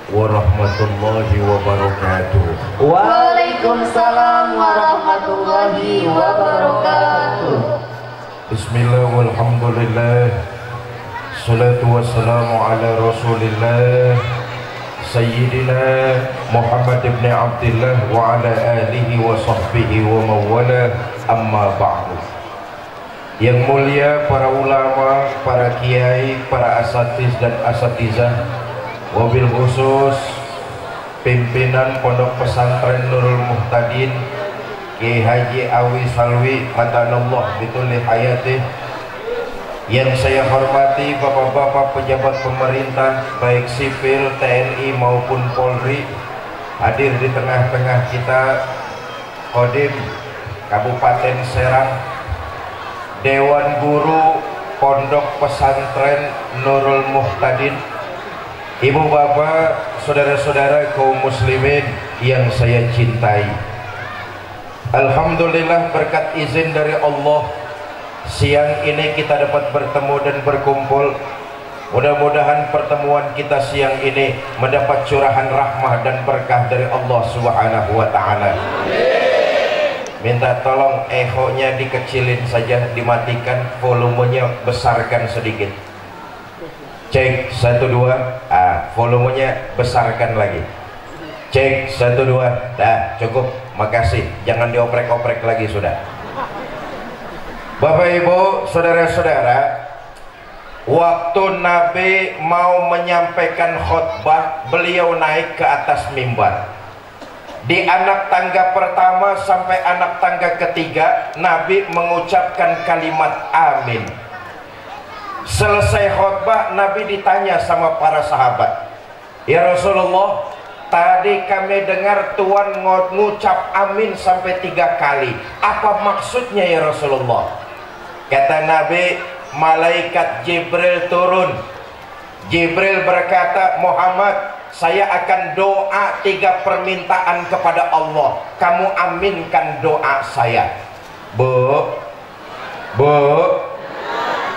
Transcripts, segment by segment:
warahmatullahi wabarakatuh. Waalaikumsalam warahmatullahi wabarakatuh. Bismillah walhamdulillah. Salatu wassalamu ala Rasulillah Sayyidina Muhammad ibn Abdullah wa ala alihi wa sahbihi wa mawala, amma ba'du. Yang mulia para ulama, para kiai, para asatiz dan asatizah, wabil khusus pimpinan Pondok Pesantren Nurul Muhtadin Kiai Haji Awi Salwi madanallah bitulli hayatih. Yang saya hormati bapak-bapak pejabat pemerintah baik sipil, TNI maupun Polri, hadir di tengah-tengah kita Kodim Kabupaten Serang, Dewan Guru Pondok Pesantren Nurul Muhtadin, ibu bapak, saudara-saudara kaum muslimin yang saya cintai. Alhamdulillah berkat izin dari Allah, siang ini kita dapat bertemu dan berkumpul. Mudah-mudahan pertemuan kita siang ini mendapat curahan rahmah dan berkah dari Allah Subhanahu wa ta'ala. Minta tolong ehonya dikecilin saja, dimatikan, volumenya besarkan sedikit. Cek 1 2, volumenya besarkan lagi. Cek 1 2, dah cukup, makasih. Jangan dioprek-oprek lagi sudah. Bapak Ibu, saudara-saudara, waktu Nabi mau menyampaikan khutbah, beliau naik ke atas mimbar. Di anak tangga pertama sampai anak tangga ketiga, Nabi mengucapkan kalimat amin. Selesai khutbah, Nabi ditanya sama para sahabat, "Ya Rasulullah, tadi kami dengar Tuhan mengucap amin sampai 3 kali. Apa maksudnya ya Rasulullah?" Kata Nabi, malaikat Jibril turun. Jibril berkata, "Muhammad, saya akan doa 3 permintaan kepada Allah. Kamu aminkan doa saya." Bu,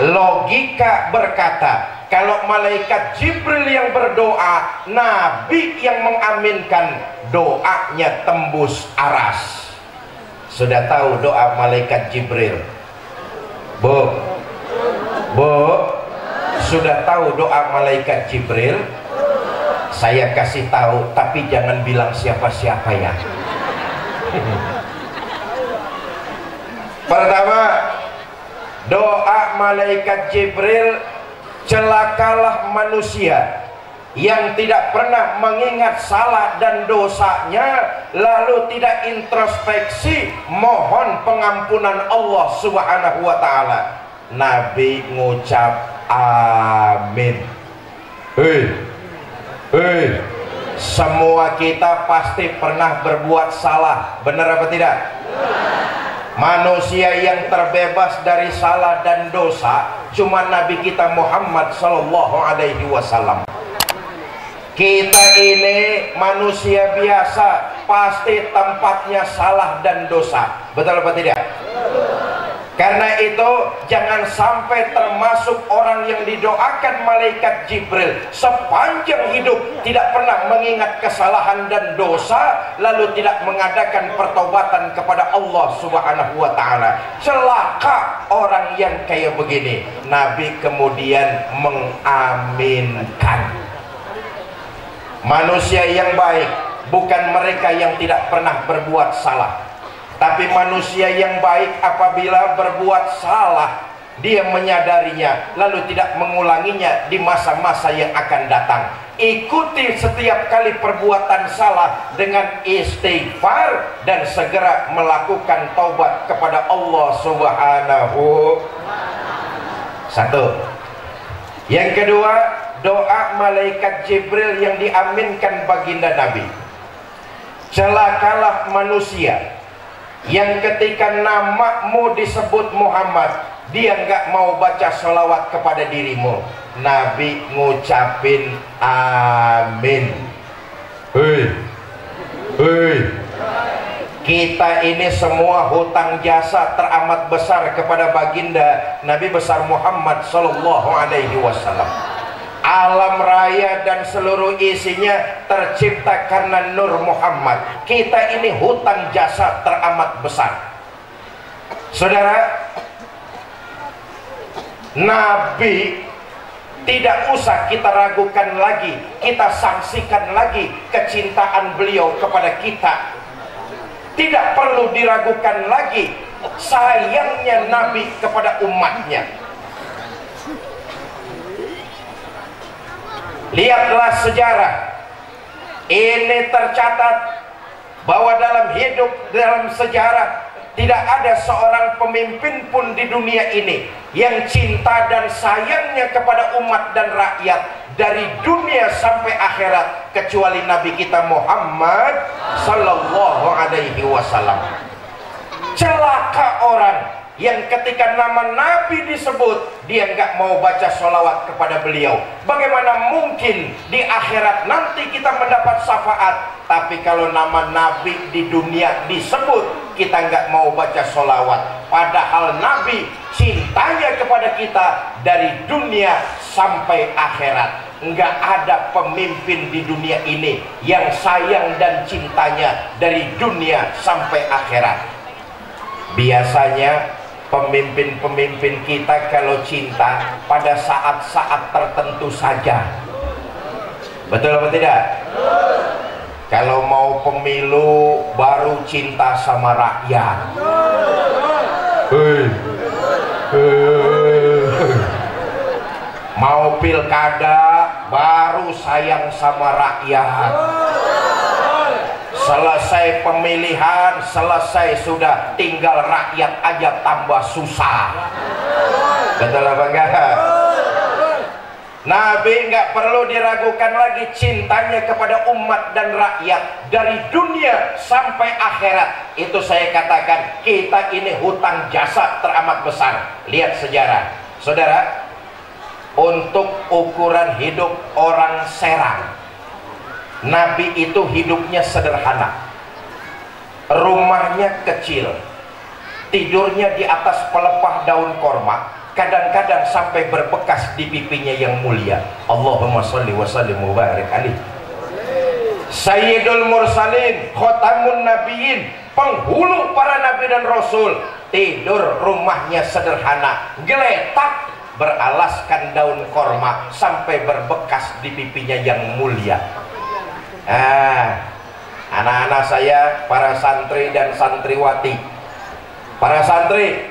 logika berkata, kalau malaikat Jibril yang berdoa, Nabi yang mengaminkan, doanya tembus aras. Sudah tahu doa malaikat Jibril? Bu, sudah tahu doa malaikat Jibril? Saya kasih tahu, tapi jangan bilang siapa-siapa ya. Pertama, doa malaikat Jibril, celakalah manusia yang tidak pernah mengingat salah dan dosanya, lalu tidak introspeksi mohon pengampunan Allah Subhanahu wa ta'ala. Nabi ngucap amin. Semua kita pasti pernah berbuat salah, benar apa tidak? Manusia yang terbebas dari salah dan dosa cuma Nabi kita Muhammad sallallahu alaihi wasallam. Kita ini manusia biasa, pasti tempatnya salah dan dosa, betul apa tidak? Karena itu jangan sampai termasuk orang yang didoakan malaikat Jibril sepanjang hidup tidak pernah mengingat kesalahan dan dosa, lalu tidak mengadakan pertobatan kepada Allah Subhanahu wa ta'ala. Celaka orang yang kayak begini. Nabi kemudian mengaminkan. Manusia yang baik bukan mereka yang tidak pernah berbuat salah, tapi manusia yang baik apabila berbuat salah, dia menyadarinya lalu tidak mengulanginya di masa-masa yang akan datang. Ikuti setiap kali perbuatan salah dengan istighfar dan segera melakukan taubat kepada Allah Subhanahu. Satu. Yang kedua, doa malaikat Jibril yang diaminkan baginda Nabi. Celakalah manusia yang ketika namamu disebut Muhammad, dia nggak mau baca sholawat kepada dirimu. Nabi ngucapin amin. Kita ini semua hutang jasa teramat besar kepada baginda Nabi besar Muhammad sallallahu alaihi wasallam. Alam raya dan seluruh isinya tercipta karena Nur Muhammad. Kita ini hutang jasa teramat besar. Saudara, Nabi tidak usah kita ragukan lagi, kita saksikan lagi kecintaan beliau kepada kita. Tidak perlu diragukan lagi sayangnya Nabi kepada umatnya. Lihatlah sejarah. Ini tercatat bahwa dalam sejarah tidak ada seorang pemimpin pun di dunia ini yang cinta dan sayangnya kepada umat dan rakyat dari dunia sampai akhirat kecuali Nabi kita Muhammad sallallahu alaihi wasallam. Celaka orang yang ketika nama Nabi disebut dia nggak mau baca sholawat kepada beliau. Bagaimana mungkin di akhirat nanti kita mendapat syafaat, tapi kalau nama Nabi di dunia disebut kita nggak mau baca sholawat, padahal Nabi cintanya kepada kita dari dunia sampai akhirat. Nggak ada pemimpin di dunia ini yang sayang dan cintanya dari dunia sampai akhirat. Biasanya pemimpin-pemimpin kita kalau cinta pada saat-saat tertentu saja. Betul atau tidak? Kalau mau pemilu baru cinta sama rakyat. Mau pilkada baru sayang sama rakyat. Selesai pemilihan, selesai sudah, tinggal rakyat aja tambah susah. Betul apa enggak? Nabi nggak perlu diragukan lagi cintanya kepada umat dan rakyat dari dunia sampai akhirat. Itu saya katakan kita ini hutang jasa teramat besar. Lihat sejarah, saudara. Untuk ukuran hidup orang Serang, Nabi itu hidupnya sederhana. Rumahnya kecil, tidurnya di atas pelepah daun korma, kadang-kadang sampai berbekas di pipinya yang mulia. Allahumma sholli wa sallim wa barik alaihi. Sayyidul mursalin, khotamun nabiyyin, penghulu para nabi dan rasul, tidur rumahnya sederhana, geletak, beralaskan daun korma sampai berbekas di pipinya yang mulia. Anak-anak saya, para santri dan santriwati, para santri,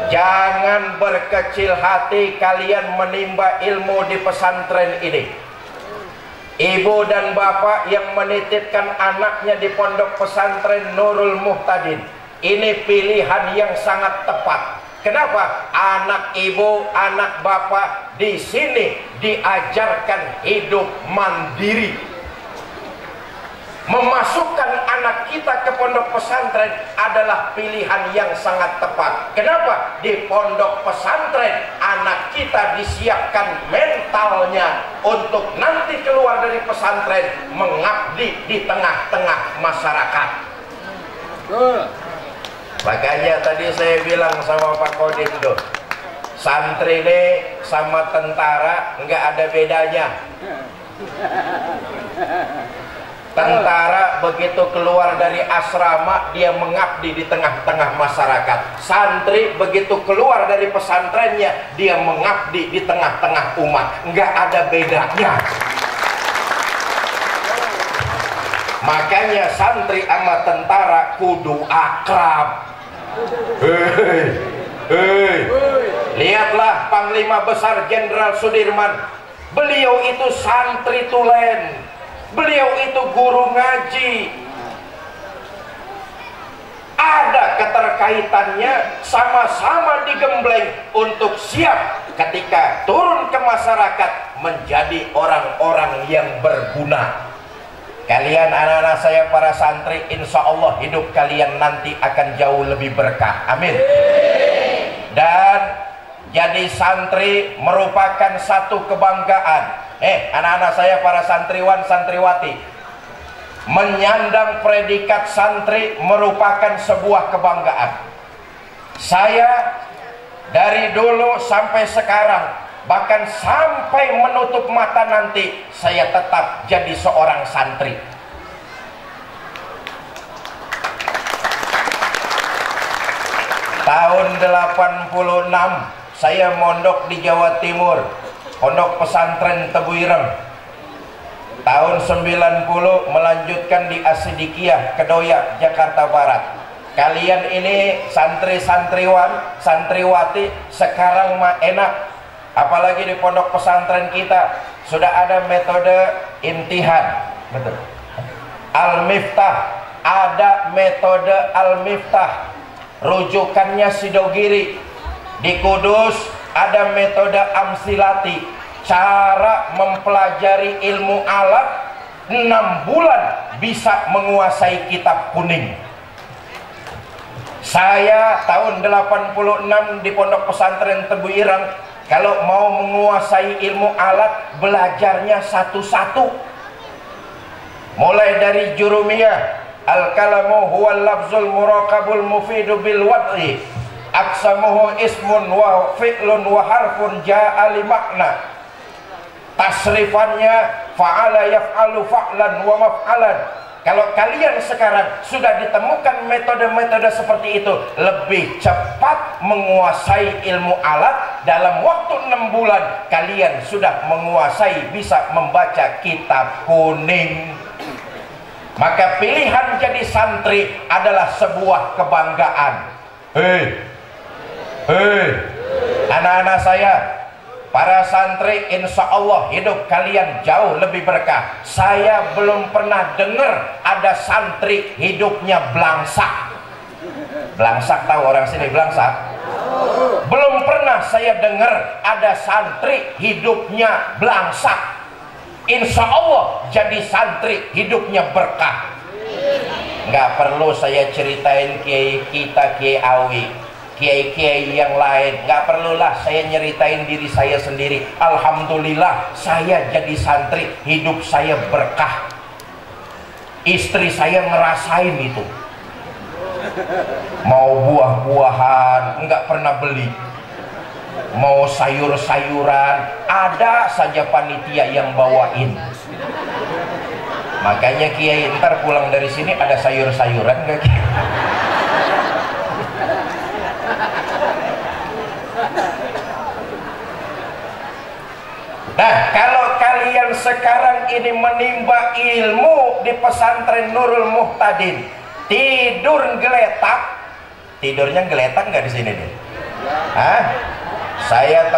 jangan berkecil hati kalian menimba ilmu di pesantren ini. Ibu dan bapak yang menitipkan anaknya di pondok pesantren Nurul Muhtadin, ini pilihan yang sangat tepat. Kenapa? Anak ibu, anak bapak di sini diajarkan hidup mandiri. Memasukkan anak kita ke pondok pesantren adalah pilihan yang sangat tepat. Kenapa? Di pondok pesantren anak kita disiapkan mentalnya untuk nanti keluar dari pesantren mengabdi di tengah-tengah masyarakat. Makanya tadi saya bilang sama Pak Kodim tuh, santri ini sama tentara nggak ada bedanya. Tentara begitu keluar dari asrama dia mengabdi di tengah-tengah masyarakat. Santri begitu keluar dari pesantrennya dia mengabdi di tengah-tengah umat. Nggak ada bedanya. Makanya santri sama tentara kudu akrab. Lihatlah Panglima Besar Jenderal Sudirman. Beliau itu santri tulen. Beliau itu guru ngaji. Ada keterkaitannya, sama-sama digembleng untuk siap ketika turun ke masyarakat menjadi orang-orang yang berguna. Kalian anak-anak saya para santri, insya Allah hidup kalian nanti akan jauh lebih berkah. Amin. Dan jadi santri merupakan satu kebanggaan. Anak-anak saya para santriwan santriwati, menyandang predikat santri merupakan sebuah kebanggaan. Saya Dari dulu sampai sekarang, bahkan sampai menutup mata nanti, saya tetap jadi seorang santri. Tahun 86 saya mondok di Jawa Timur, Pondok Pesantren Tebu Ireng. Tahun 90 melanjutkan di Asidikiyah Kedoya, Jakarta Barat. Kalian ini santri-santriwan, santriwati sekarang mah enak, apalagi di pondok pesantren kita sudah ada metode imtihan, betul. Al-Miftah, ada metode Al-Miftah, rujukannya Sidogiri. Di Kudus ada metode Amsilati, cara mempelajari ilmu alat 6 bulan bisa menguasai kitab kuning. Saya tahun 86 di Pondok Pesantren Tebu Ireng, kalau mau menguasai ilmu alat, belajarnya satu-satu. Mulai dari jurumiyah, al-kalamu huwal lafzul murakabul mufidu bil wad'i, aksamuhu ismun wa fi'lun wa harfun ja'a li makna. Tasrifannya fa'ala yaf'alu fa'lan wa maf'alan. Kalau kalian sekarang sudah ditemukan metode-metode seperti itu, lebih cepat menguasai ilmu alat, dalam waktu 6 bulan kalian sudah menguasai, bisa membaca kitab kuning. Maka pilihan jadi santri adalah sebuah kebanggaan. Hei, anak-anak saya, para santri, insya Allah hidup kalian jauh lebih berkah. Saya belum pernah dengar ada santri hidupnya belangsak. Belangsak, tahu orang sini belangsak? Belum pernah saya dengar ada santri hidupnya belangsak. Insya Allah jadi santri hidupnya berkah. Nggak perlu saya ceritain kiai kita, kiai Awi, kiai-kiai yang lain, nggak perlulah saya nyeritain diri saya sendiri. Alhamdulillah saya jadi santri, hidup saya berkah. Istri saya ngerasain itu. Mau buah-buahan nggak pernah beli, mau sayur-sayuran ada saja panitia yang bawain. Makanya kiai ntar pulang dari sini ada sayur-sayuran nggak? Nah, kalau kalian sekarang ini menimba ilmu di pesantren Nurul Muhtadin, tidur geletak, tidurnya geletak nggak di sini nih? Hah? Saya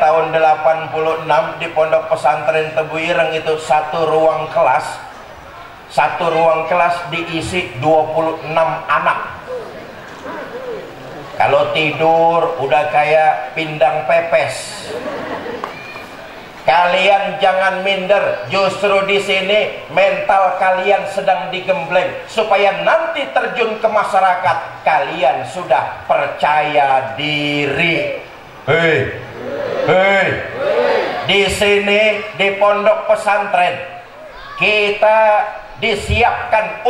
tahun 86 di Pondok Pesantren Tebu Ireng itu satu ruang kelas diisi 26 anak. Kalau tidur udah kayak pindang pepes. Kalian jangan minder, justru di sini mental kalian sedang digembleng supaya nanti terjun ke masyarakat kalian sudah percaya diri. Hei, di sini di pondok pesantren kita disiapkan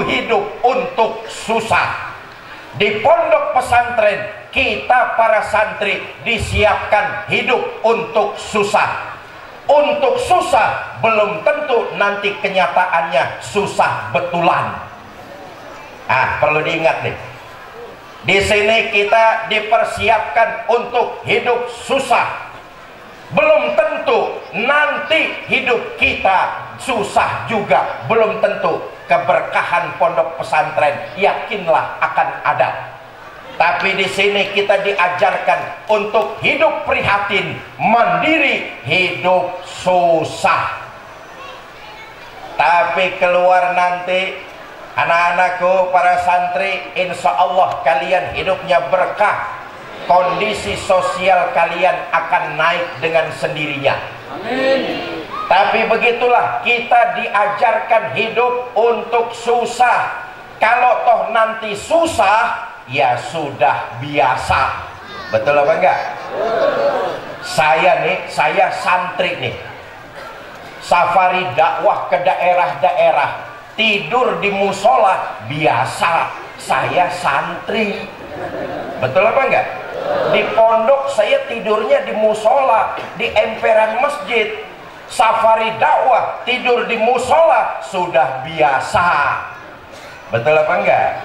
hidup untuk susah. Di pondok pesantren kita para santri disiapkan hidup untuk susah. Untuk susah belum tentu nanti kenyataannya susah betulan. Perlu diingat nih. Di sini kita dipersiapkan untuk hidup susah. Belum tentu nanti hidup kita susah juga, belum tentu. Keberkahan pondok pesantren yakinlah akan ada. Tapi di sini kita diajarkan untuk hidup prihatin, mandiri, hidup susah. Tapi keluar nanti, anak-anakku para santri, insya Allah kalian hidupnya berkah. Kondisi sosial kalian akan naik dengan sendirinya. Amin. Tapi begitulah kita diajarkan hidup untuk susah. Kalau toh nanti susah, ya sudah biasa. Betul apa enggak? Saya santri nih. Safari dakwah ke daerah-daerah, tidur di musola biasa. saya santri. Betul apa enggak? Di pondok saya tidurnya di musola, di emperan masjid. Safari dakwah tidur di musola sudah biasa. Betul apa enggak?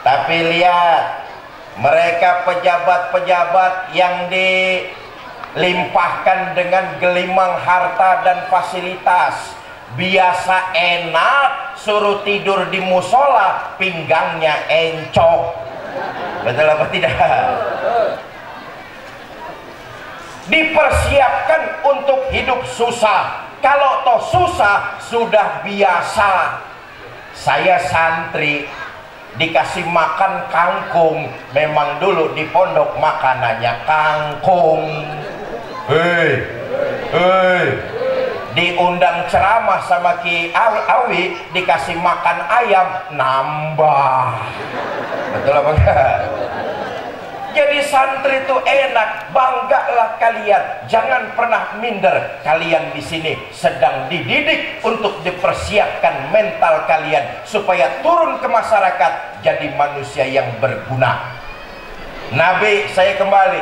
Tapi lihat, mereka pejabat-pejabat yang dilimpahkan dengan gelimang harta dan fasilitas, biasa enak, suruh tidur di musola pinggangnya encok. Betul apa tidak? Dipersiapkan untuk hidup susah. Kalau toh susah sudah biasa. Saya santri dikasih makan kangkung, memang dulu di pondok makanannya kangkung. Diundang ceramah sama Ki Awi, dikasih makan ayam, nambah. Betul apa enggak? Jadi santri itu enak, banggalah kalian. Jangan pernah minder. Kalian di sini sedang dididik untuk dipersiapkan mental kalian supaya turun ke masyarakat jadi manusia yang berguna. Nabi, saya kembali,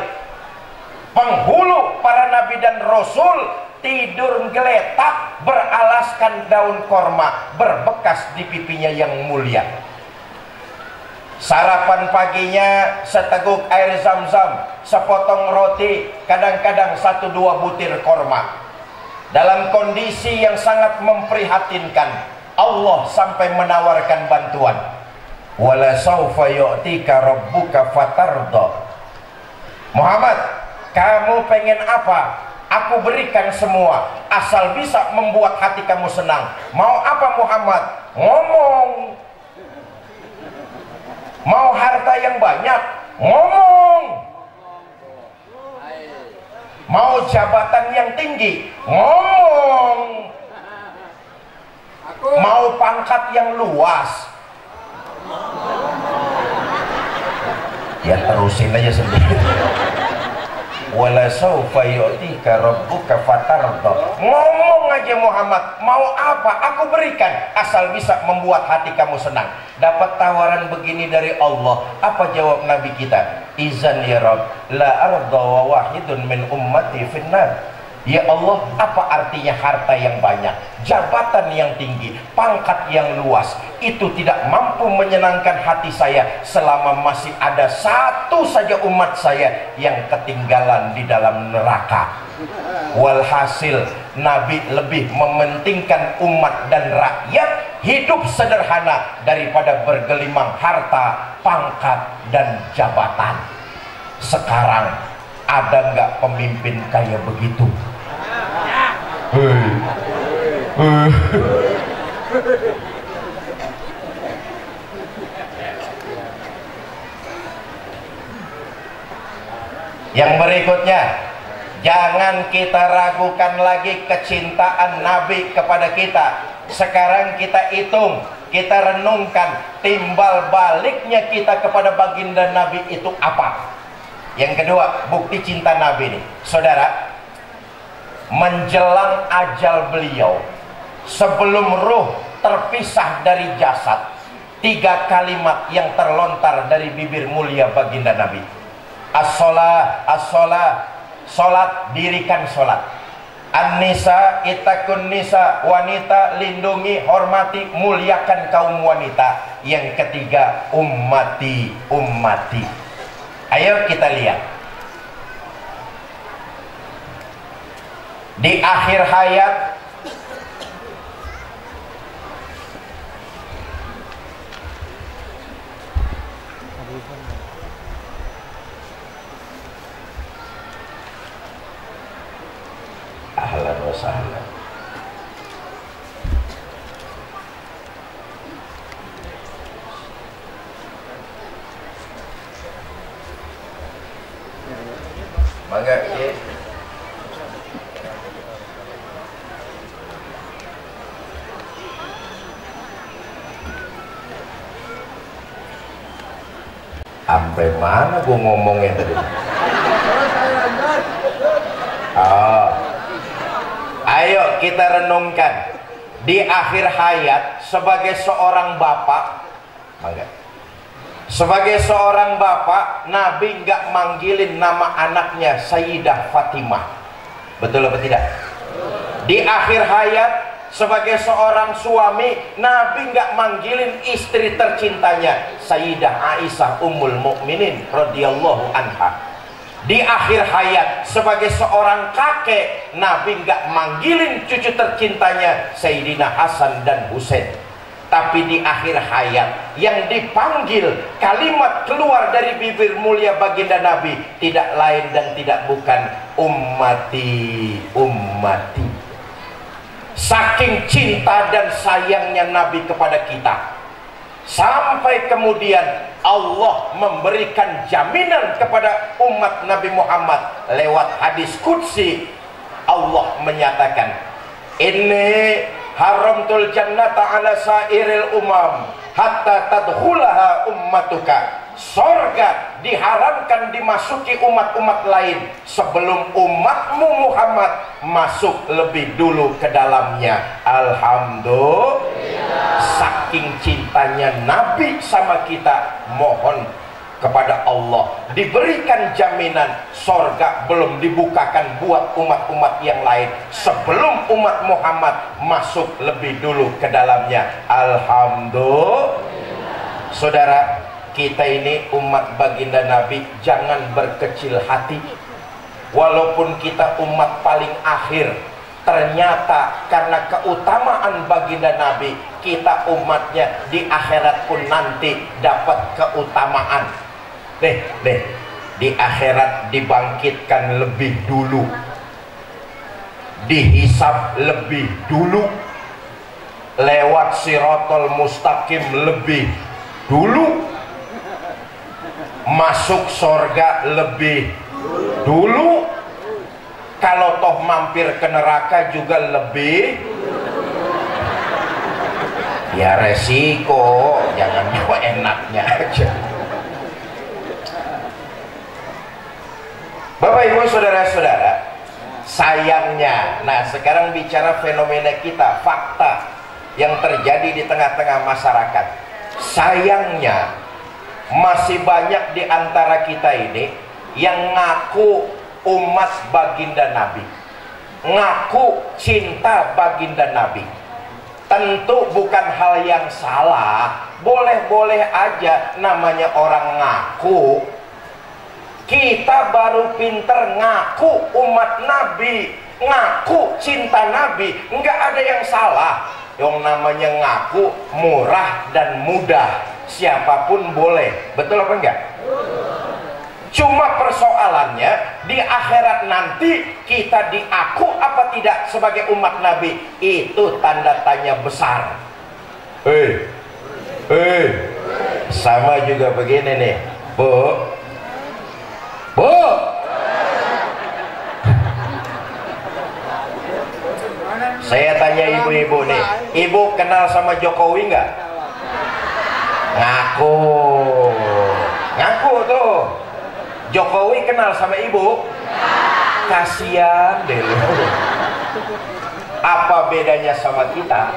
penghulu para nabi dan rasul tidur geletak beralaskan daun korma berbekas di pipinya yang mulia. Sarapan paginya seteguk air zam-zam, sepotong roti, kadang-kadang 1-2 butir korma. Dalam kondisi yang sangat memprihatinkan, Allah sampai menawarkan bantuan. Wala saufa yu'tika rabbuka fatarda. Muhammad, kamu pengen apa? Aku berikan semua, asal bisa membuat hati kamu senang. Mau apa Muhammad? Ngomong. Mau harta yang banyak? Ngomong. Mau jabatan yang tinggi? Ngomong. Mau pangkat yang luas? Ya terusin aja sendiri. Wala saufa yu'tika rabbuka fatarda. Ngomong aja Muhammad, mau apa? Aku berikan, asal bisa membuat hati kamu senang. Dapat tawaran begini dari Allah, apa jawab Nabi kita? Izan ya Rabb, la arda wa wahidun min ummati finnar. Ya Allah, apa artinya harta yang banyak, jabatan yang tinggi, pangkat yang luas, itu tidak mampu menyenangkan hati saya selama masih ada satu saja umat saya yang ketinggalan di dalam neraka. Walhasil Nabi lebih mementingkan umat dan rakyat hidup sederhana daripada bergelimang harta, pangkat, dan jabatan. Sekarang ada nggak pemimpin kayak begitu? Yang berikutnya, jangan kita ragukan lagi kecintaan Nabi kepada kita. Sekarang kita hitung, kita renungkan timbal baliknya kita kepada baginda Nabi itu apa. Yang kedua, bukti cinta Nabi nih, saudara. Menjelang ajal beliau, sebelum ruh terpisah dari jasad, 3 kalimat yang terlontar dari bibir mulia baginda Nabi. As-sholah, as-sholah, sholat, dirikan sholat. An-nisa, itakun nisa, wanita, lindungi, hormati, muliakan kaum wanita. Yang ketiga, ummati, ummati. Ayo kita lihat. Di akhir hayat ahlan wa sahlan. Mangga ya. Sampai mana gue ngomongnya tadi? Oh. Ayo kita renungkan di akhir hayat sebagai seorang bapak. Mangga. Sebagai seorang bapak, Nabi nggak manggilin nama anaknya Sayyidah Fatimah. Betul apa tidak? Di akhir hayat, sebagai seorang suami, Nabi nggak manggilin istri tercintanya Sayyidah Aisyah Ummul Mukminin radhiyallahu anha. Di akhir hayat, sebagai seorang kakek, Nabi nggak manggilin cucu tercintanya Sayyidina Hasan dan Husain. Tapi di akhir hayat, yang dipanggil, kalimat keluar dari bibir mulia baginda Nabi tidak lain dan tidak bukan ummati, ummati. Saking cinta dan sayangnya Nabi kepada kita, sampai kemudian Allah memberikan jaminan kepada umat Nabi Muhammad lewat hadis qudsi. Allah menyatakan, ini haramtul jannata ala sairil umam hatta tadkhulaha ummatuka. Sorga diharamkan dimasuki umat-umat lain sebelum umatmu Muhammad masuk lebih dulu ke dalamnya. Alhamdulillah. Saking cintanya Nabi sama kita, mohon kepada Allah diberikan jaminan sorga belum dibukakan buat umat-umat yang lain sebelum umat Muhammad masuk lebih dulu ke dalamnya. Alhamdulillah. Saudara, kita ini umat baginda Nabi, jangan berkecil hati. Walaupun kita umat paling akhir, ternyata karena keutamaan baginda Nabi, kita umatnya di akhirat pun nanti dapat keutamaan. Di akhirat dibangkitkan lebih dulu, dihisab lebih dulu, lewat Siratal Mustaqim lebih dulu, masuk sorga lebih dulu, kalau toh mampir ke neraka juga lebih. Ya resiko, jangan nyawa enaknya aja. Bapak Ibu saudara-saudara, sayangnya, nah sekarang bicara fenomena kita, fakta yang terjadi di tengah-tengah masyarakat. Sayangnya masih banyak di antara kita ini yang ngaku umat baginda Nabi, ngaku cinta baginda Nabi. Tentu bukan hal yang salah, boleh-boleh aja, namanya orang ngaku. Kita baru pinter ngaku umat Nabi, ngaku cinta Nabi, nggak ada yang salah. Yang namanya ngaku murah dan mudah, siapapun boleh, betul apa enggak? Cuma persoalannya di akhirat nanti kita diaku apa tidak sebagai umat Nabi, itu tanda tanya besar. Sama juga begini nih, Bu. Saya tanya ibu-ibu nih, ibu kenal sama Jokowi nggak? Ngaku tuh. Jokowi kenal sama ibu? Kasian deh lu. Apa bedanya sama kita?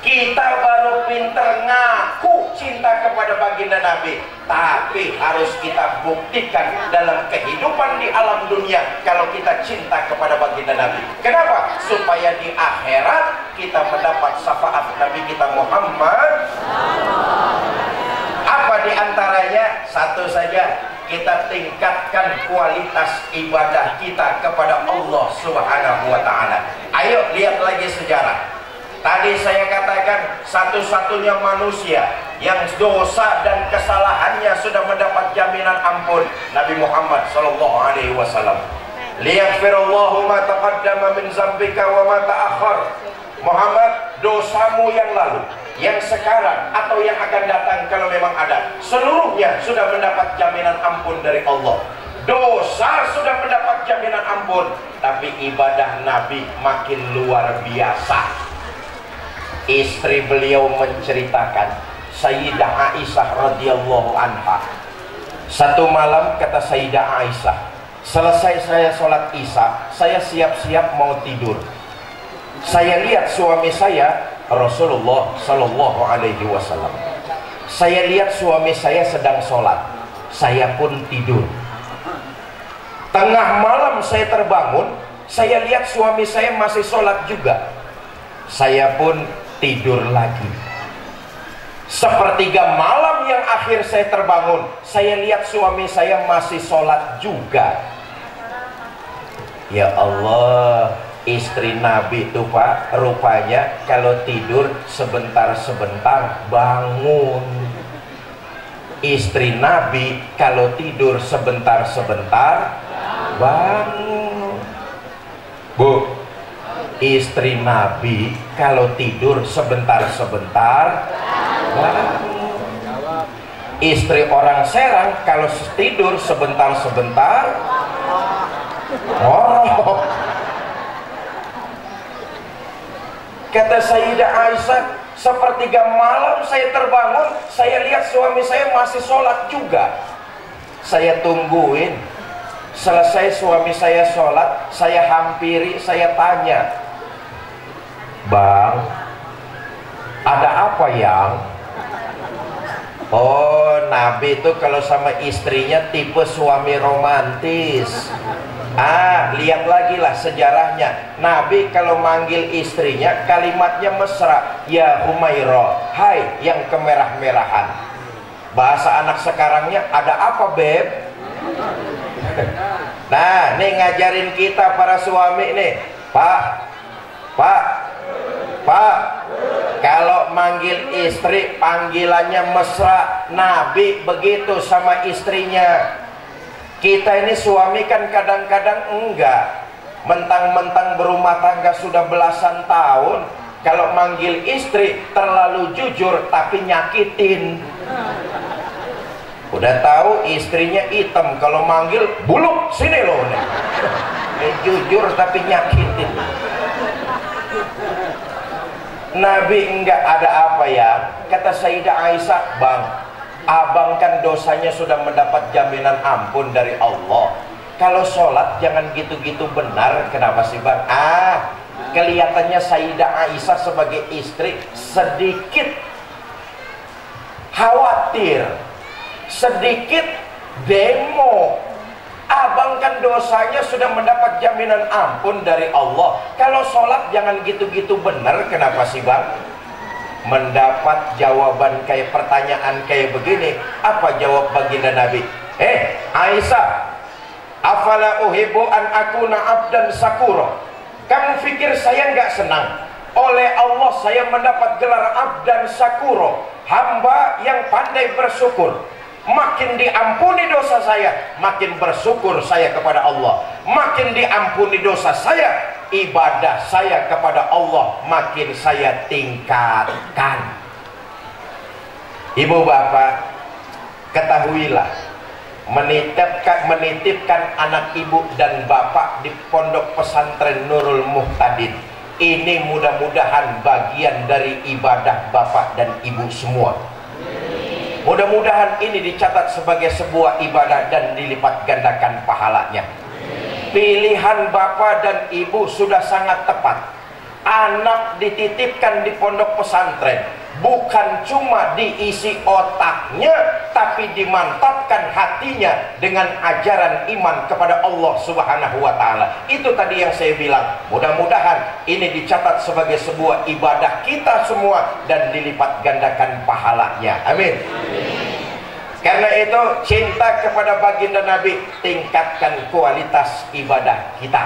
Kita baru pinter ngaku cinta kepada baginda Nabi, tapi harus kita buktikan dalam kehidupan di alam dunia kalau kita cinta kepada baginda Nabi. Kenapa? Supaya di akhirat kita mendapat syafaat Nabi kita Muhammad. Apa di antaranya? Satu saja, kita tingkatkan kualitas ibadah kita kepada Allah Subhanahu wa Ta'ala. Ayo lihat lagi sejarah. Tadi saya katakan satu-satunya manusia yang dosa dan kesalahannya sudah mendapat jaminan ampun, Nabi Muhammad sallallahu alaihi wasallam. Liyaghfirallahu ma taqaddama min dzambika wa ma ta'akhkhar. Muhammad, dosamu yang lalu, yang sekarang atau yang akan datang kalau memang ada, seluruhnya sudah mendapat jaminan ampun dari Allah. Dosa sudah mendapat jaminan ampun, tapi ibadah Nabi makin luar biasa. Istri beliau menceritakan, Sayyidah Aisyah radhiyallahu anha, satu malam kata Sayyidah Aisyah, selesai saya sholat isya, saya siap-siap mau tidur. Saya lihat suami saya, Rasulullah sallallahu alaihi wasallam, Saya lihat suami saya sedang sholat, saya pun tidur. Tengah malam saya terbangun, saya lihat suami saya masih sholat juga, saya pun tidur lagi. Sepertiga malam yang akhir saya terbangun, saya lihat suami saya masih sholat juga. Ya Allah, istri Nabi itu Pak, rupanya kalau tidur sebentar-sebentar bangun. Istri Nabi kalau tidur sebentar-sebentar bangun. Bu, istri Nabi kalau tidur sebentar-sebentar bangun. Istri orang Serang kalau tidur sebentar-sebentar ngorok. Kata Sayyidah Aisyah, sepertiga malam saya terbangun, saya lihat suami saya masih sholat juga. Saya tungguin. Selesai suami saya sholat, saya hampiri, saya tanya, Bang, ada apa yang? Oh, Nabi itu kalau sama istrinya tipe suami romantis. Lihat lagi lah sejarahnya. Nabi kalau manggil istrinya kalimatnya mesra, ya Humairah, hai yang kemerah-merahan. Bahasa anak sekarangnya, ada apa beb? Nah, nih ngajarin kita para suami nih, Pak, kalau manggil istri panggilannya mesra. Nabi begitu sama istrinya. Kita ini suami kan kadang-kadang enggak, mentang-mentang berumah tangga sudah belasan tahun, kalau manggil istri terlalu jujur tapi nyakitin. Udah tahu istrinya hitam, kalau manggil buluk sini loh nih. Jujur tapi nyakitin. Nabi enggak, ada apa ya? Kata Sayyidah Aisyah, Bang, abang kan dosanya sudah mendapat jaminan ampun dari Allah. Kalau sholat jangan gitu-gitu benar. Kenapa sih Bang? Kelihatannya Sayyidah Aisyah sebagai istri sedikit khawatir, sedikit demo. Abang kan dosanya sudah mendapat jaminan ampun dari Allah. Kalau sholat jangan gitu-gitu benar. Kenapa sih Bang? Mendapat jawaban kayak pertanyaan kayak begini, apa jawab baginda Nabi? Aisyah, afala uhibbu an akuna abdan sakura. Kamu pikir saya nggak senang? Oleh Allah saya mendapat gelar abdan sakura, hamba yang pandai bersyukur. Makin diampuni dosa saya, makin bersyukur saya kepada Allah. Makin diampuni dosa saya, ibadah saya kepada Allah makin saya tingkatkan. Ibu bapak, ketahuilah, menitipkan anak ibu dan bapak di pondok pesantren Nurul Muhtadin ini mudah-mudahan bagian dari ibadah bapak dan ibu semua. Mudah-mudahan ini dicatat sebagai sebuah ibadah dan dilipat gandakan pahalanya. Pilihan bapak dan ibu sudah sangat tepat. Anak dititipkan di pondok pesantren bukan cuma diisi otaknya, tapi dimantapkan hatinya dengan ajaran iman kepada Allah Subhanahu wa Ta'ala. Itu tadi yang saya bilang, mudah-mudahan ini dicatat sebagai sebuah ibadah kita semua dan dilipat gandakan pahalanya. Amin. Karena itu cinta kepada baginda Nabi, tingkatkan kualitas ibadah kita.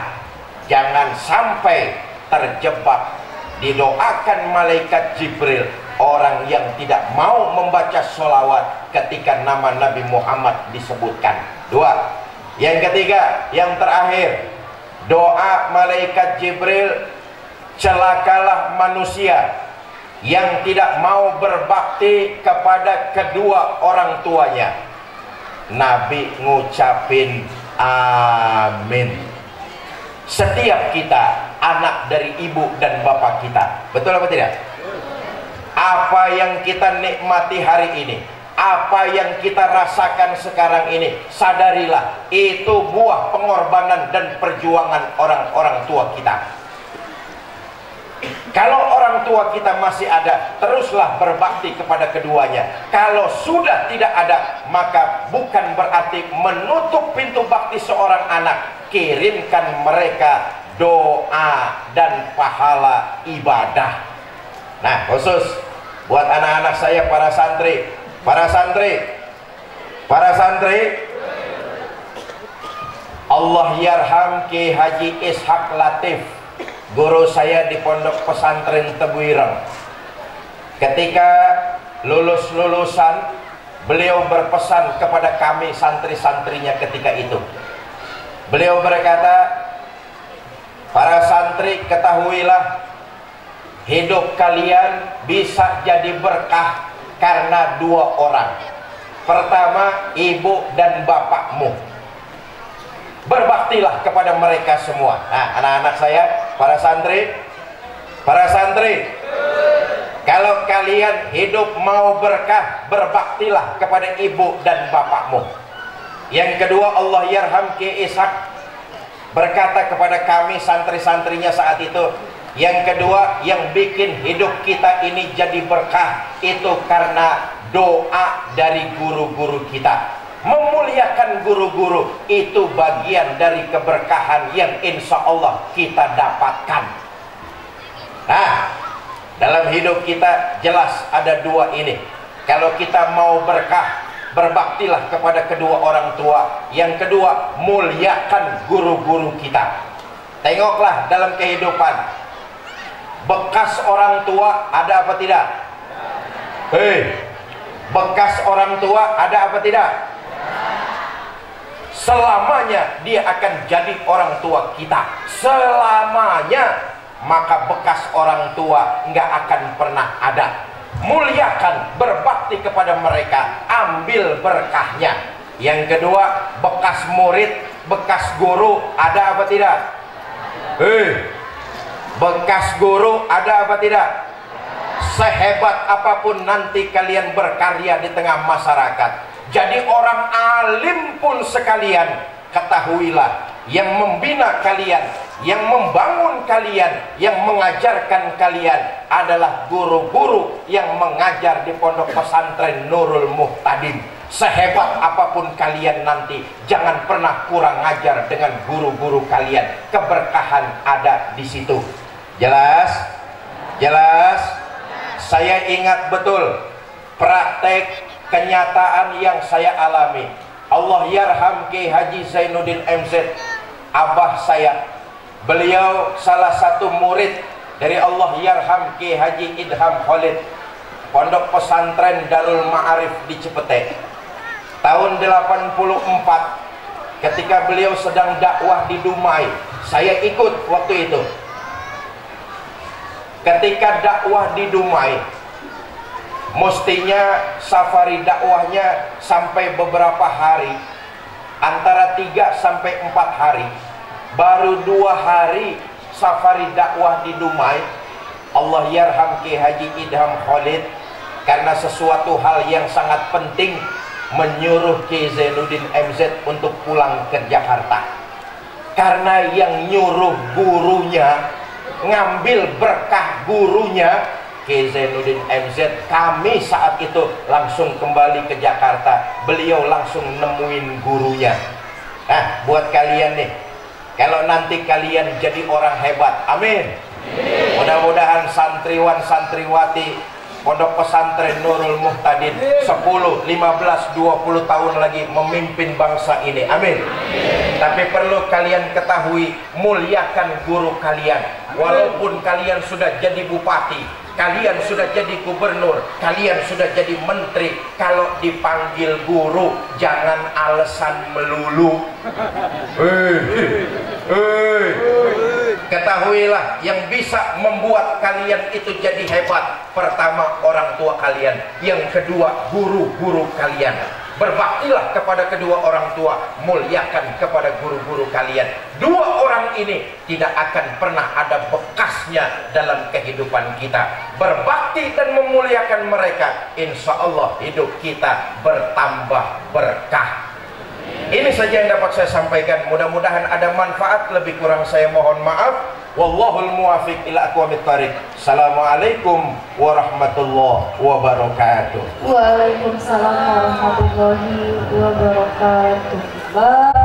Jangan sampai terjebak didoakan malaikat Jibril, orang yang tidak mau membaca sholawat ketika nama Nabi Muhammad disebutkan. Dua. Yang ketiga, yang terakhir, doa malaikat Jibril, celakalah manusia yang tidak mau berbakti kepada kedua orang tuanya. Nabi ngucapin amin. Setiap kita anak dari ibu dan bapak kita, betul apa tidak? Apa yang kita nikmati hari ini, apa yang kita rasakan sekarang ini, sadarilah itu buah pengorbanan dan perjuangan orang-orang tua kita. Kalau orang orang tua kita masih ada, teruslah berbakti kepada keduanya. Kalau sudah tidak ada, maka bukan berarti menutup pintu bakti seorang anak. Kirimkan mereka doa dan pahala ibadah. Nah, khusus buat anak-anak saya, para santri, Allah yarham Ki Haji Ishak Latif, guru saya di Pondok Pesantren Tebuireng. Ketika lulusan, beliau berpesan kepada kami santri-santrinya ketika itu. Beliau berkata, para santri, ketahuilah, hidup kalian bisa jadi berkah karena dua orang. Pertama, ibu dan bapakmu. Berbaktilah kepada mereka semua. Nah, anak-anak saya, para santri, kalau kalian hidup mau berkah, berbaktilah kepada ibu dan bapakmu. Yang kedua, Allah yarham Ki Ishak berkata kepada kami santri-santrinya saat itu, yang kedua, yang bikin hidup kita ini jadi berkah itu karena doa dari guru-guru kita. Memuliakan guru-guru itu bagian dari keberkahan yang insya Allah kita dapatkan. Nah, dalam hidup kita jelas ada dua ini. Kalau kita mau berkah, berbaktilah kepada kedua orang tua. Yang kedua, muliakan guru-guru kita. Tengoklah dalam kehidupan, bekas orang tua ada apa tidak? Bekas orang tua ada apa tidak? Selamanya dia akan jadi orang tua kita, selamanya. Maka bekas orang tua nggak akan pernah ada. Muliakan, berbakti kepada mereka, ambil berkahnya. Yang kedua, bekas murid, bekas guru ada apa tidak? Bekas guru ada apa tidak? Sehebat apapun nanti kalian berkarya di tengah masyarakat, jadi orang alim pun sekalian, ketahuilah, yang membina kalian, yang membangun kalian, yang mengajarkan kalian adalah guru-guru yang mengajar di Pondok Pesantren Nurul Muhtadin. Sehebat apapun kalian nanti, jangan pernah kurang ajar dengan guru-guru kalian. Keberkahan ada di situ. Jelas? Saya ingat betul praktek kenyataan yang saya alami. Allah yarham Ki Haji Zainuddin MZ, abah saya. Beliau salah satu murid dari Allah yarham Ki Haji Idham Khalid, Pondok Pesantren Darul Ma'arif di Cipete. Tahun 84, ketika beliau sedang dakwah di Dumai, saya ikut waktu itu. Ketika dakwah di Dumai, mestinya safari dakwahnya sampai beberapa hari, antara 3 sampai 4 hari. Baru 2 hari safari dakwah di Dumai, Allah yarham Ki Haji Idham Khalid karena sesuatu hal yang sangat penting menyuruh Ki Zainuddin MZ untuk pulang ke Jakarta. Karena yang nyuruh gurunya, ngambil berkah gurunya, Ki Zainuddin MZ, kami saat itu langsung kembali ke Jakarta. Beliau langsung nemuin gurunya. Nah, buat kalian nih, kalau nanti kalian jadi orang hebat, amin. Mudah-mudahan santriwan santriwati Pondok Pesantren Nurul Muhtadin 10, 15, 20 tahun lagi memimpin bangsa ini, amin. Tapi perlu kalian ketahui, muliakan guru kalian. Walaupun kalian sudah jadi bupati, kalian sudah jadi gubernur, kalian sudah jadi menteri, kalau dipanggil guru jangan alasan melulu. Ketahuilah, yang bisa membuat kalian itu jadi hebat, pertama orang tua kalian, yang kedua guru-guru kalian. Berbaktilah kepada kedua orang tua, muliakan kepada guru-guru kalian. 2 orang ini tidak akan pernah ada bekasnya dalam kehidupan kita. Berbakti dan memuliakan mereka, insya Allah hidup kita bertambah berkah. Ini saja yang dapat saya sampaikan. Mudah-mudahan ada manfaat, lebih kurang saya mohon maaf. Wallahul muwafiq ila aqwamit thariq. Assalamualaikum warahmatullahi wabarakatuh. Waalaikumsalam warahmatullahi wabarakatuh.